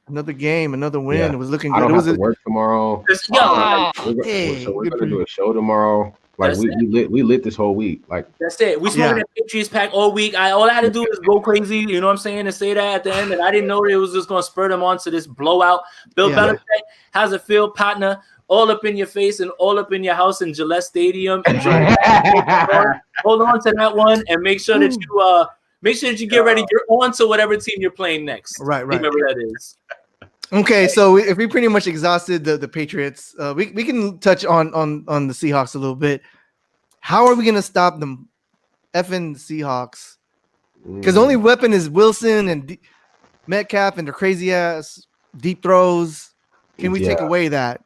Another game, another win. Yeah. It was looking good. I don't have to work tomorrow. We're gonna do a show tomorrow. Like we lit this whole week. Like that's it. We smoked that Patriots pack all week. All I had to do was go crazy. You know what I'm saying? And say that at the end. And I didn't know it was just gonna spur them on to this blowout. Bill Belichick, how's it feel, partner? All up in your face and all up in your house in Gillette Stadium. Hold on to that one and make sure that you get ready. You're on to whatever team you're playing next. Right. Remember that is. Okay, so if we pretty much exhausted the Patriots, we can touch on the Seahawks a little bit. How are we gonna stop them effing Seahawks? Because the only weapon is Wilson and Metcalf and their crazy ass deep throws. Can we take away that?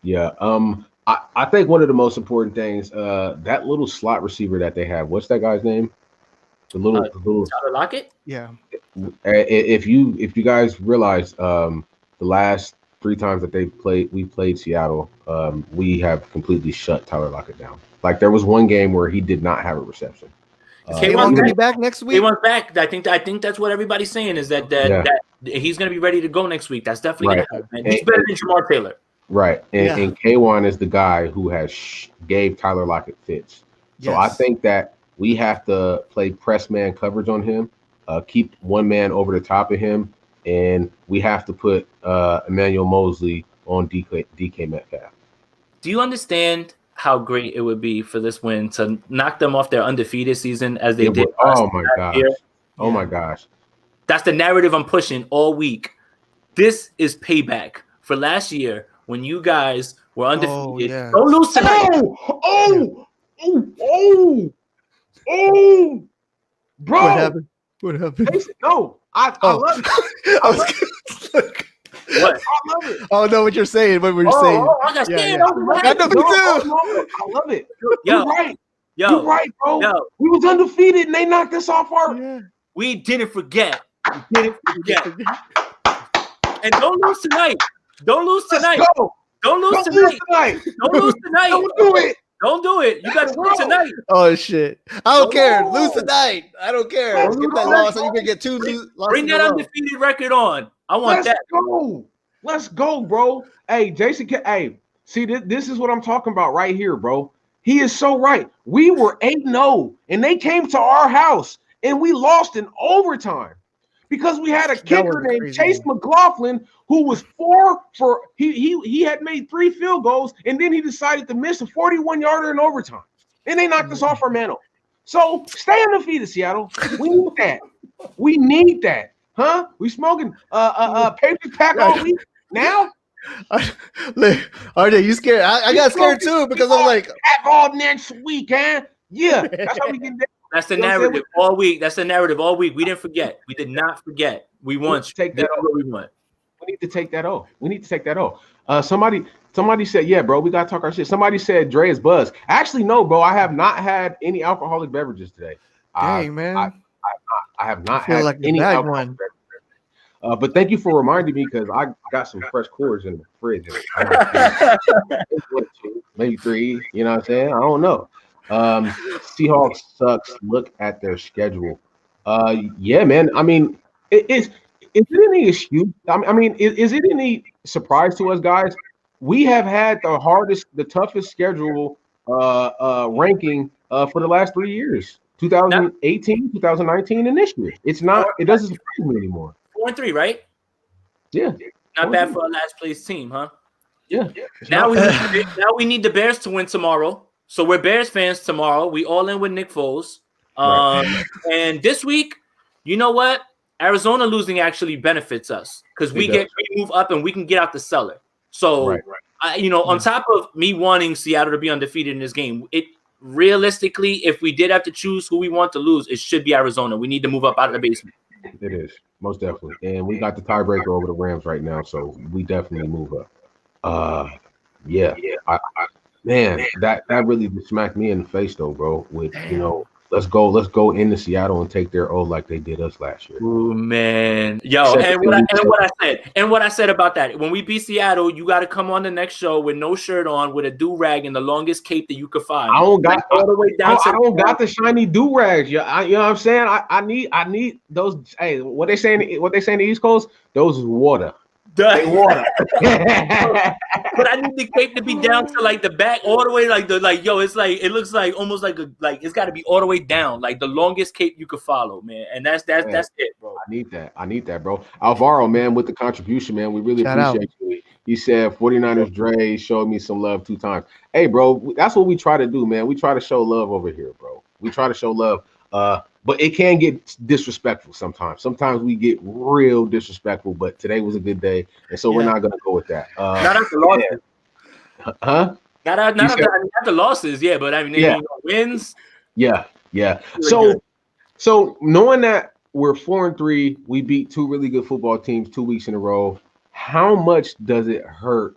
Yeah. I think one of the most important things, that little slot receiver that they have. What's that guy's name? The little Tyler Lockett? Yeah. If you guys realize, the last 3 times that we played Seattle, we have completely shut Tyler Lockett down. Like there was one game where he did not have a reception. Kayvon's gonna be back next week. Kayvon's back. I think that's what everybody's saying is that he's gonna be ready to go next week. That's definitely gonna happen. He's better than Jamar Taylor. Right, and Kwon is the guy who has gave Tyler Lockett fits. So I think that we have to play press man coverage on him, keep one man over the top of him, and we have to put Emmanuel Mosley on DK Metcalf. Do you understand how great it would be for this win to knock them off their undefeated season as they did? Oh my gosh! Year? Oh my gosh! That's the narrative I'm pushing all week. This is payback for last year when you guys were undefeated. Yeah. Don't lose tonight. Oh, bro! What happened? No, I love it. What? I love it. I don't know what you're saying. What were you saying? I got scared. I love it. Yo, you're right. You're right, bro. We was undefeated and they knocked us off our. Yeah. We didn't forget. And don't lose tonight. Don't lose tonight. Don't lose tonight. Don't lose tonight. Don't do it. Don't do it. You got to win tonight. Oh shit! I don't care. Lose tonight. I don't care. Let's get that loss, so you can get 2 losses. Bring that undefeated record on. I want that. Let's go, bro. Hey, Jason. Hey, see this is what I'm talking about right here, bro. He is so right. We were 8-0, and they came to our house, and we lost in overtime because we had a kicker named Chase McLaughlin who was 4 for he had made 3 field goals, and then he decided to miss a 41-yarder in overtime, and they knocked us off our mantle. So stay undefeated, Seattle. We need that. We need that, huh? We smoking Patriots pack all week now. RJ, you scared? I got scared too because I'm like pack all next week, huh? Yeah, that's how we get there. That's the narrative all week. That's the narrative all week. We didn't forget. We did not forget. We want to take that off. We want. We need to take that off. We need to take that off. Somebody said, yeah, bro, we got to talk our shit. Somebody said Dre is buzzed. Actually, no, bro. I have not had any alcoholic beverages today. Dang, man. I have not had like any alcoholic beverages. But thank you for reminding me because I got some fresh Coors in the fridge. Maybe 3. You know what I'm saying? I don't know. Seahawks sucks. Look at their schedule. Yeah, man. I mean, is it any excuse? I mean, is it any surprise to us, guys? We have had the toughest schedule ranking for the last 3 years. 2018, 2019, and this year. It doesn't surprise me anymore. 4-3, right? Yeah. Not bad for a last place team, huh? Yeah. Now we need the Bears to win tomorrow. So we're Bears fans tomorrow. We all in with Nick Foles. And this week, you know what? Arizona losing actually benefits us because we move up and we can get out the cellar. So, on top of me wanting Seattle to be undefeated in this game, realistically, if we did have to choose who we want to lose, it should be Arizona. We need to move up out of the basement. It is, most definitely. And we got the tiebreaker over the Rams right now, so we definitely move up. Man, that really just smacked me in the face though, bro. With let's go into Seattle and take their O like they did us last year. Oh man, and what I said about that. When we beat Seattle, you got to come on the next show with no shirt on, with a do rag and the longest cape that you could find. I don't got all the way down. I don't got the shiny do rags. You know what I'm saying? I need those. Hey, what they say in the East Coast? Those is water. Water. But I need the cape to be down to like the back, all the way it's like it looks like almost like it's got to be all the way down, like the longest cape you could follow, man. And that's it, bro. I need that, bro. Alvaro, man, with the contribution, man, we really appreciate you. He said 49ers Dre showed me some love 2 times. Hey, bro, that's what we try to do, man. We try to show love over here, bro. We try to show love. But it can get disrespectful sometimes. Sometimes we get real disrespectful, but today was a good day, and so we're not going to go with that. Not after losses. Huh? Not after losses, yeah, but I mean, wins. Yeah. Really so knowing that we're 4-3, we beat 2 really good football teams 2 weeks in a row, how much does it hurt?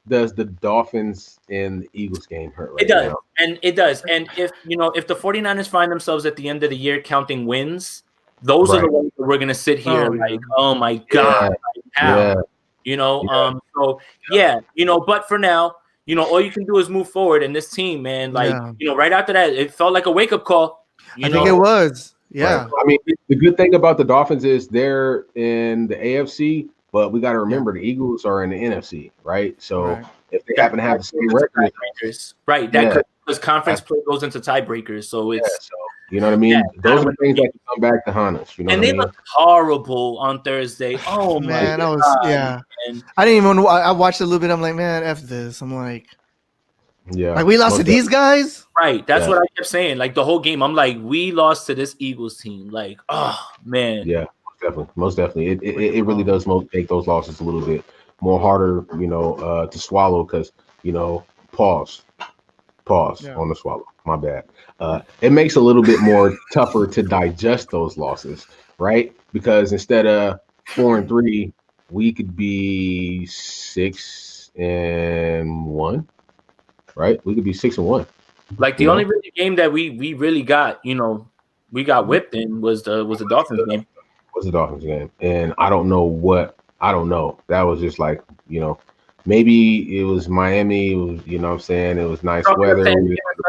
Does the Dolphins and the Eagles game hurt right now? It does. And if the 49ers find themselves at the end of the year counting wins, those are the ones that we're going to sit here oh my God. But for now, all you can do is move forward. And this team, man, right after that, it felt like a wake-up call. I think it was. Yeah. Right. I mean, the good thing about the Dolphins is they're in the AFC, but we got to remember the Eagles are in the NFC, right? So if they happen to have the same record, because conference play goes into tiebreakers, so it's you know what I mean. Those are the things that can come back to haunt us. You know, and they looked horrible on Thursday. Oh man, my God, I didn't even. I watched a little bit. I'm like, man, f this. I'm like, like we lost to these guys. Right, that's what I kept saying. Like the whole game, I'm like, we lost to this Eagles team. Like, oh man, most definitely. It really does make those losses a little bit more harder, you know, to swallow because you know, pause on the swallow. My bad. It makes it a little bit more tougher to digest those losses, right? Because instead of 4-3, we could be 6-1, right? We could be 6-1. Like the only really game that we really got, you know, we got whipped in was the Dolphins game. Was the Dolphins game, and I don't know. That was just like, you know. Maybe it was Miami. It was, you know what I'm saying? It was nice weather.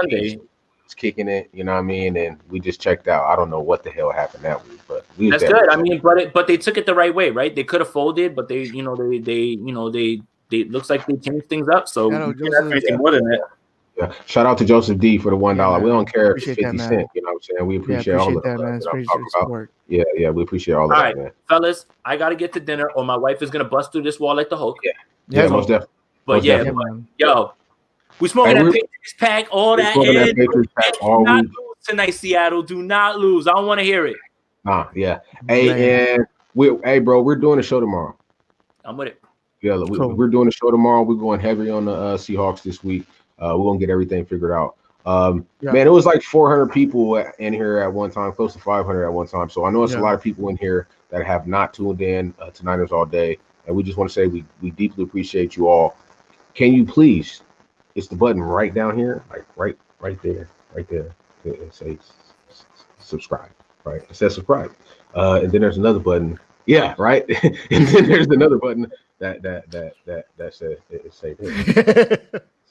Sunday. It's kicking it, you know what I mean? And we just checked out. I don't know what the hell happened that week, but that's good. I mean, but they took it the right way, right? They could have folded, but they looks like they changed things up. So we can't have anything more than that. Yeah. Shout out to Joseph D for the $1. We don't care if it's 50 cents. You know what I'm saying? We appreciate all of that, man. Yeah, we appreciate all of that, man. Fellas, I gotta get to dinner, or my wife is gonna bust through this wall like the Hulk. Yeah, most definitely. But yo, we smoking that Patriots pack, all that. Do not lose tonight, Seattle. Do not lose. I don't want to hear it. Hey, bro, we're doing a show tomorrow. I'm with it. Yeah, we're doing a show tomorrow. We're going heavy on the Seahawks this week. We're gonna get everything figured out. Man, it was like 400 people in here at one time, close to 500 at one time. So I know it's a lot of people in here that have not tuned in to Niners All Day. And we just want to say we deeply appreciate you all. Can you please, it's the button right down here, like right there. It says subscribe, right? It says subscribe. And then there's another button. Yeah, right. And then there's another button that says say this.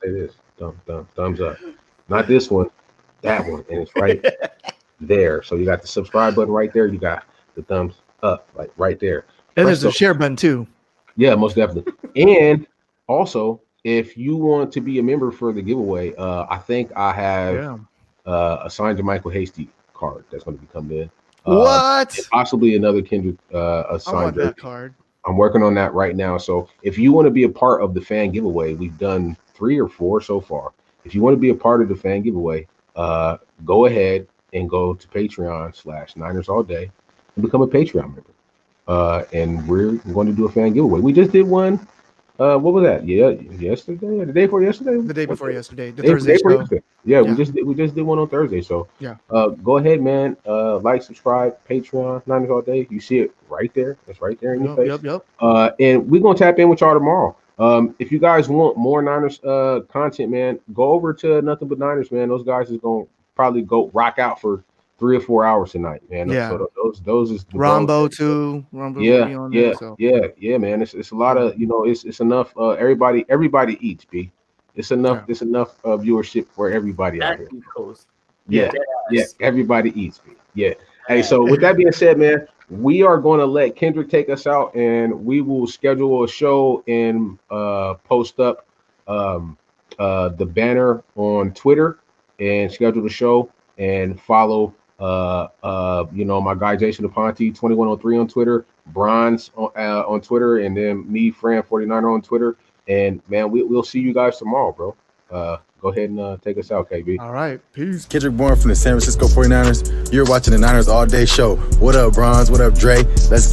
Say this. Thumbs up. Not this one, that one. And it's right there. So you got the subscribe button right there. You got the thumbs up, like right there. And there's a share button too. Yeah, most definitely. And also, if you want to be a member for the giveaway, I think I have a signed Michael Hasty card that's going to be coming in. What? And possibly another Kendrick signed. I want that card. I'm working on that right now. So if you want to be a part of the fan giveaway, we've done 3 or 4 so far. If you want to be a part of the fan giveaway, go ahead and go to Patreon/Niners All Day and become a Patreon member. And we're going to do a fan giveaway. We just did one. What was that? Yeah, yesterday or the day before yesterday? The day before yesterday. The Thursday show. Yesterday. Yeah, we just did one on Thursday. So go ahead, man. Like, subscribe, Patreon, Niners All Day. You see it right there. It's right there in your face. Yep. And we're gonna tap in with y'all tomorrow. If you guys want more Niners content, man, go over to Nothing But Niners, man. Those guys is gonna probably go rock out for 3 or 4 hours tonight, man. Yeah. So those is Rombo too. Rombo yeah, man. It's a lot of, you know, it's enough. Everybody eats, B. It's enough. It's enough viewership for everybody out here. Yeah, everybody eats, B. Yeah. Hey, so with that being said, man, we are going to let Kendrick take us out, and we will schedule a show and post up the banner on Twitter and schedule the show and follow my guy Jason Aponte 2103 on Twitter, Bronze on Twitter, and then me, Fran 49er on Twitter. And man, we'll see you guys tomorrow, bro. Go ahead and take us out, KB. All right, peace. Kendrick Bourne from the San Francisco 49ers. You're watching the Niners All Day Show. What up, Bronze? What up, Dre? Let's get